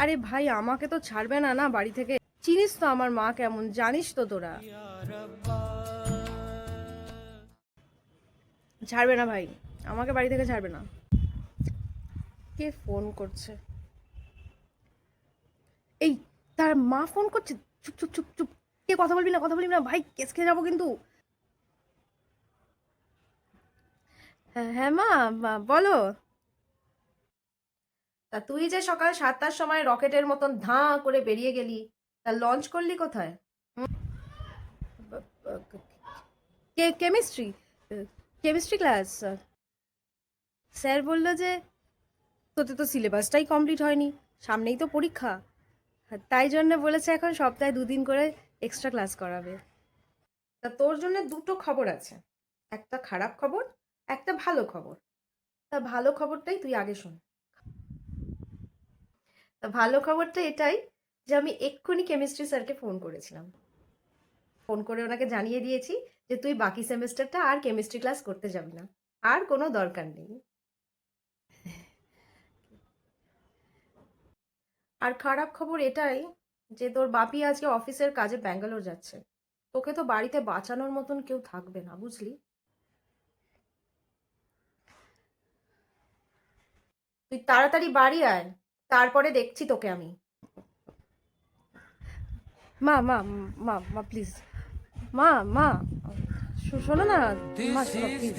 আরে ভাই, আমাকে তো ছাড়বে না না বাড়ি থেকে। চিনিস তো আমার মা কেমন, জানিস তো তোরা। ছাড়বে না ভাই, আমাকে বাড়ি থেকে ছাড়বে না। কে ফোন করছে? এই, তার মা ফোন করছে। চুপ চুপ চুপ চুপ। কে, কথা বলবি না, কথা বলবি না ভাই, কেস খেয়ে যাবো কিন্তু। হ্যাঁ হ্যাঁ মা, বলো। তা তুই যে সকাল 7টার সময় রকেটের মতন ধাঁ করে বেরিয়ে গেলি, তা লঞ্চ করলি কোথায়? Chemistry, chemistry class. স্যার বললো যে তোদের তো সিলেবাসটাই কমপ্লিট হয়নি, সামনেই তো পরীক্ষা, তাই জন্য বলেছে এখন সপ্তাহে 2 দিন করে এক্সট্রা ক্লাস করাবে। তা তোর জন্য দুটো খবর আছে, একটা খারাপ খবর, একটা ভালো খবর। তা ভালো খবরটাই তুই আগে শোন। তা ভালো খবরটা এটাই যে আমি এক্ষুনি কেমিস্ট্রি স্যারকে ফোন করেছিলাম। ফোন করে ওনাকে জানিয়ে দিয়েছি যে তুই বাকি সেমেস্টারটা আর কেমিস্ট্রি ক্লাস করতে যাবি না, আর কোনো দরকার নেই। আর খারাপ খবর এটাই যে তোর বাপি আজকে অফিসের কাজে ব্যাঙ্গালোর যাচ্ছে। তোকে তো বাড়িতে বাঁচানোর মতন কেউ থাকবে না, বুঝলি? তুই তাড়াতাড়ি বাড়ি আয়, তারপরে দেখছি তোকে আমি। মা মা মা মা প্লিজ, মা মা শোনো না, মা শোনো প্লিজ।